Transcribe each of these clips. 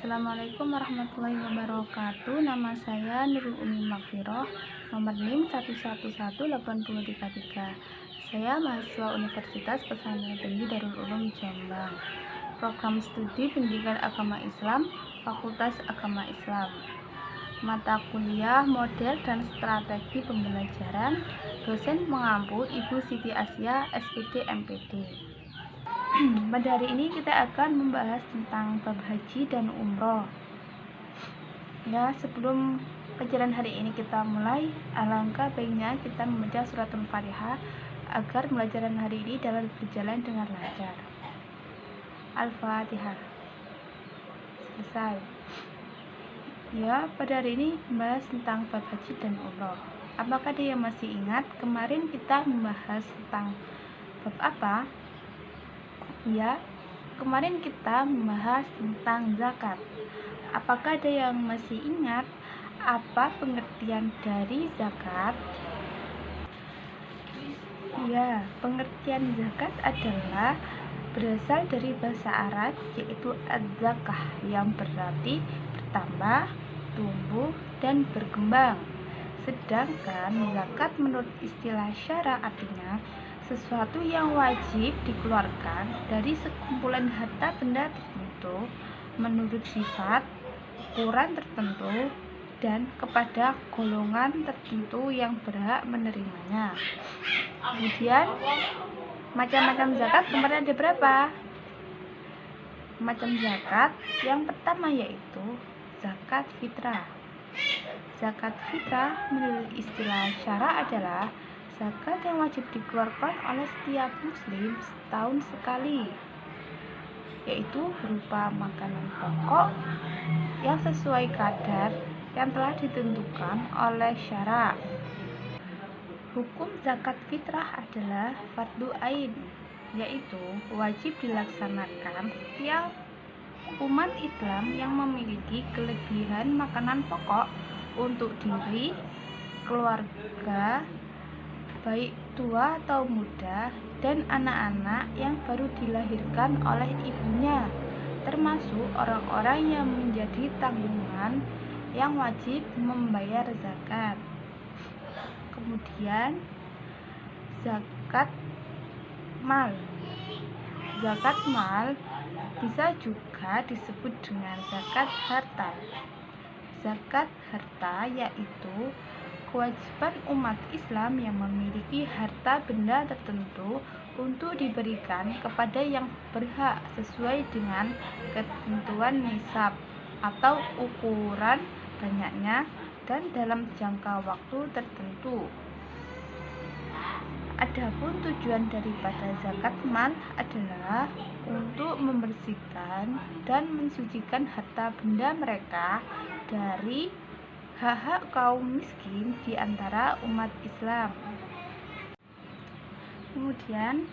Assalamualaikum warahmatullahi wabarakatuh. Nama saya Nurul Umi Magfirah, nomor NIM 1118033. Saya mahasiswa Universitas Pesantren Tinggi Darul Ulum Jombang, program studi Pendidikan Agama Islam, Fakultas Agama Islam. Mata kuliah Model dan Strategi Pembelajaran, dosen pengampu Ibu Siti Asia, SPD MPD. Pada hari ini kita akan membahas tentang bab haji dan umroh. Ya, sebelum pelajaran hari ini kita mulai, alangkah baiknya kita membaca surat Al-Fatihah agar pelajaran hari ini dapat berjalan dengan lancar. Al-Fatihah. Selesai. Ya, pada hari ini membahas tentang bab haji dan umroh. Apakah ada yang masih ingat kemarin kita membahas tentang bab apa? Ya, kemarin kita membahas tentang zakat. Apakah ada yang masih ingat apa pengertian dari zakat? Ya, pengertian zakat adalah berasal dari bahasa Arab, yaitu az-zakah, yang berarti bertambah, tumbuh, dan berkembang. Sedangkan zakat menurut istilah syara artinya sesuatu yang wajib dikeluarkan dari sekumpulan harta benda tertentu menurut sifat, ukuran tertentu, dan kepada golongan tertentu yang berhak menerimanya. Kemudian macam-macam zakat kemarin ada berapa? Macam zakat yang pertama yaitu zakat fitrah. Zakat fitrah menurut istilah syara adalah zakat yang wajib dikeluarkan oleh setiap muslim setahun sekali, yaitu berupa makanan pokok yang sesuai kadar yang telah ditentukan oleh syara. Hukum zakat fitrah adalah fardu ain, yaitu wajib dilaksanakan setiap umat Islam yang memiliki kelebihan makanan pokok untuk diri, keluarga, baik tua atau muda, dan anak-anak yang baru dilahirkan oleh ibunya, termasuk orang-orang yang menjadi tanggungan yang wajib membayar zakat. Kemudian zakat mal. Zakat mal bisa juga disebut dengan zakat harta. Zakat harta yaitu kewajiban umat Islam yang memiliki harta benda tertentu untuk diberikan kepada yang berhak sesuai dengan ketentuan nisab atau ukuran banyaknya dan dalam jangka waktu tertentu. Adapun tujuan daripada zakat mal adalah untuk membersihkan dan mensucikan harta benda mereka dari hak-hak kaum miskin di antara umat Islam. Kemudian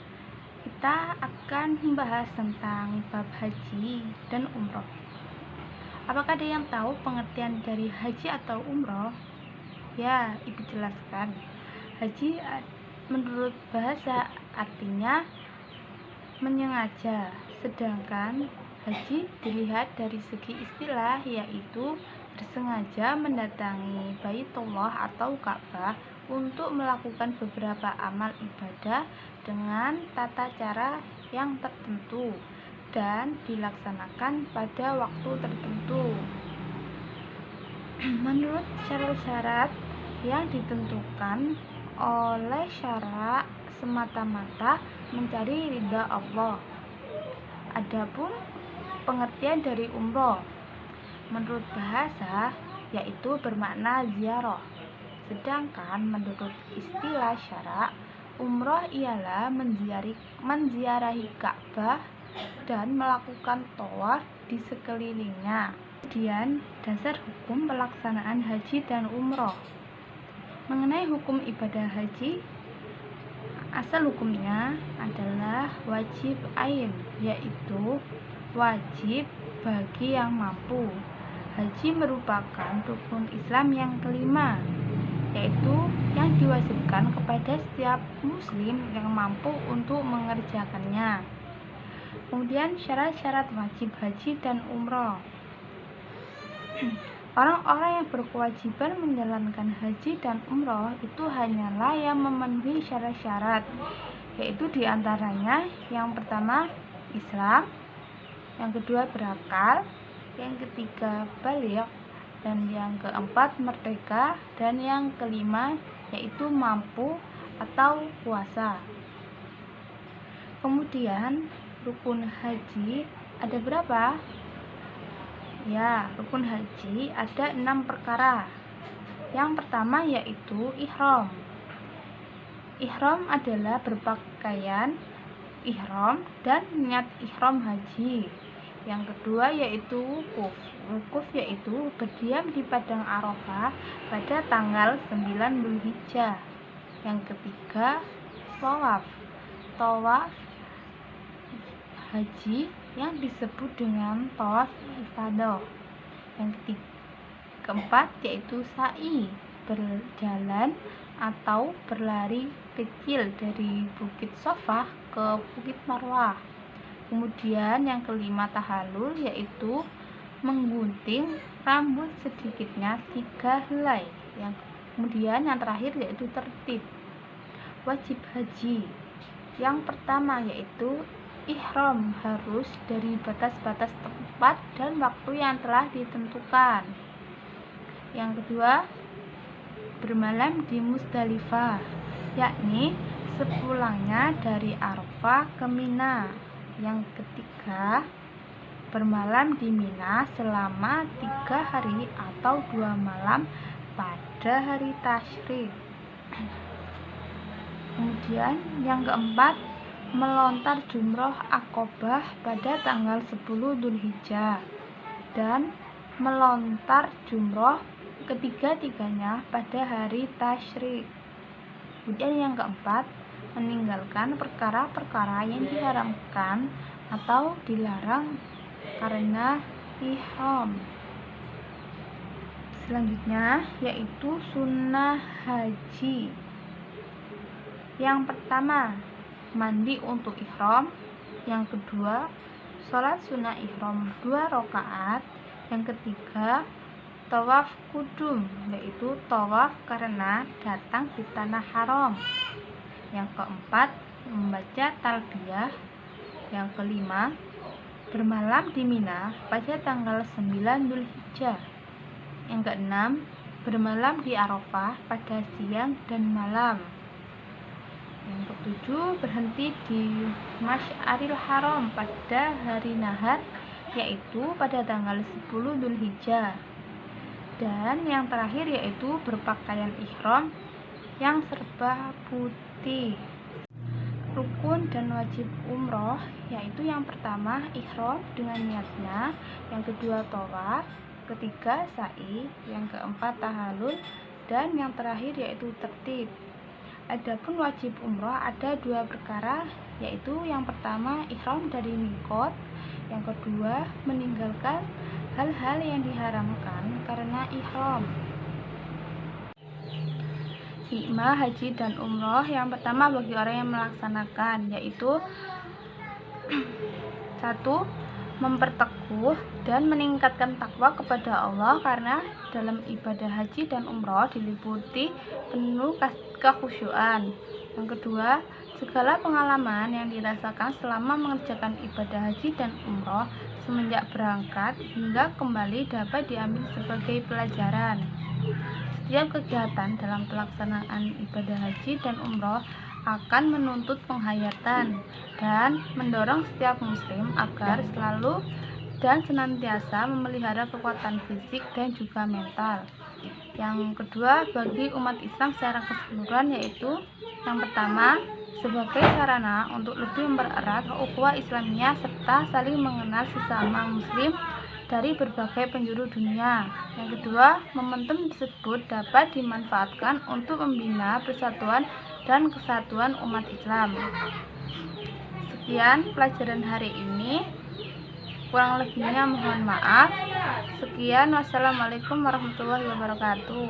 kita akan membahas tentang bab haji dan umroh. Apakah ada yang tahu pengertian dari haji atau umroh? Ya, Ibu jelaskan. Haji menurut bahasa artinya menyengaja, sedangkan haji dilihat dari segi istilah yaitu bersengaja mendatangi Baitullah atau Ka'bah untuk melakukan beberapa amal ibadah dengan tata cara yang tertentu dan dilaksanakan pada waktu tertentu. Menurut syarat-syarat yang ditentukan oleh syara semata-mata mencari ridha Allah. Adapun pengertian dari umroh menurut bahasa yaitu bermakna ziarah, sedangkan menurut istilah syara umroh ialah menziarahi Ka'bah dan melakukan tawaf di sekelilingnya. Kemudian dasar hukum pelaksanaan haji dan umroh. Mengenai hukum ibadah haji, asal hukumnya adalah wajib ain, yaitu wajib bagi yang mampu. Haji merupakan rukun Islam yang kelima, yaitu yang diwajibkan kepada setiap muslim yang mampu untuk mengerjakannya. Kemudian syarat-syarat wajib haji dan umroh. Orang-orang yang berkewajiban menjalankan haji dan umroh itu hanyalah yang memenuhi syarat-syarat, yaitu diantaranya yang pertama Islam, yang kedua berakal, yang ketiga baligh, dan yang keempat merdeka, dan yang kelima yaitu mampu atau puasa. Kemudian rukun haji ada berapa? Ya, rukun haji ada 6 perkara. Yang pertama yaitu ihram. Ihram adalah berpakaian ihram dan niat ihram haji. Yang kedua yaitu wukuf. Wukuf yaitu berdiam di padang Arafah pada tanggal 9 Dzulhijjah. Yang ketiga tawaf. Tawaf haji yang disebut dengan tawaf ifadah. Yang keempat yaitu sa'i, berjalan atau berlari kecil dari Bukit Shofah ke Bukit Marwah. Kemudian yang kelima tahallul, yaitu menggunting rambut sedikitnya 3 helai. Kemudian yang terakhir yaitu tertib. Wajib haji yang pertama yaitu ihram, harus dari batas-batas tempat dan waktu yang telah ditentukan. Yang kedua, bermalam di Musdalifah, yakni sepulangnya dari Arafah ke Mina. Yang ketiga, bermalam di Mina selama 3 hari atau 2 malam pada hari tasyrik. Kemudian yang keempat, melontar jumroh Aqobah pada tanggal 10 Dzulhijjah dan melontar jumroh ketiga-tiganya pada hari tasyrik. Kemudian yang keempat, meninggalkan perkara-perkara yang diharamkan atau dilarang karena ihram. Selanjutnya yaitu sunnah haji. Yang pertama, mandi untuk ihram. Yang kedua, sholat sunnah ihram 2 rakaat. Yang ketiga, tawaf kudum, yaitu tawaf karena datang di tanah haram. Yang keempat, membaca talbiyah. Yang kelima, bermalam di Mina pada tanggal 9 Dzulhijjah. Yang keenam, bermalam di Arafah pada siang dan malam. Yang ketujuh, berhenti di Masy'aril Haram pada hari nahar, yaitu pada tanggal 10 Dzulhijjah. Dan yang terakhir yaitu berpakaian ihram yang serba putih. Rukun dan wajib umroh yaitu yang pertama ihram dengan niatnya, yang kedua tawaf, ketiga sa'i, yang keempat tahallul, dan yang terakhir yaitu tertib. Adapun wajib umroh ada 2 perkara, yaitu yang pertama ihram dari miqat, yang kedua meninggalkan hal-hal yang diharamkan karena ihram. Hikmah haji dan umroh yang pertama bagi orang yang melaksanakan yaitu 1. Memperteguh dan meningkatkan takwa kepada Allah, karena dalam ibadah haji dan umroh diliputi penuh kekhusyuan. Yang kedua, segala pengalaman yang dirasakan selama mengerjakan ibadah haji dan umroh semenjak berangkat hingga kembali dapat diambil sebagai pelajaran. Setiap kegiatan dalam pelaksanaan ibadah haji dan umroh akan menuntut penghayatan dan mendorong setiap muslim agar selalu dan senantiasa memelihara kekuatan fisik dan juga mental. Yang kedua, bagi umat Islam secara keseluruhan yaitu yang pertama, sebagai sarana untuk lebih mempererat ukhuwah Islamiyah serta saling mengenal sesama muslim dari berbagai penjuru dunia. Yang kedua, momentum tersebut dapat dimanfaatkan untuk membina persatuan dan kesatuan umat Islam. Sekian pelajaran hari ini, kurang lebihnya mohon maaf. Sekian, wassalamualaikum warahmatullahi wabarakatuh.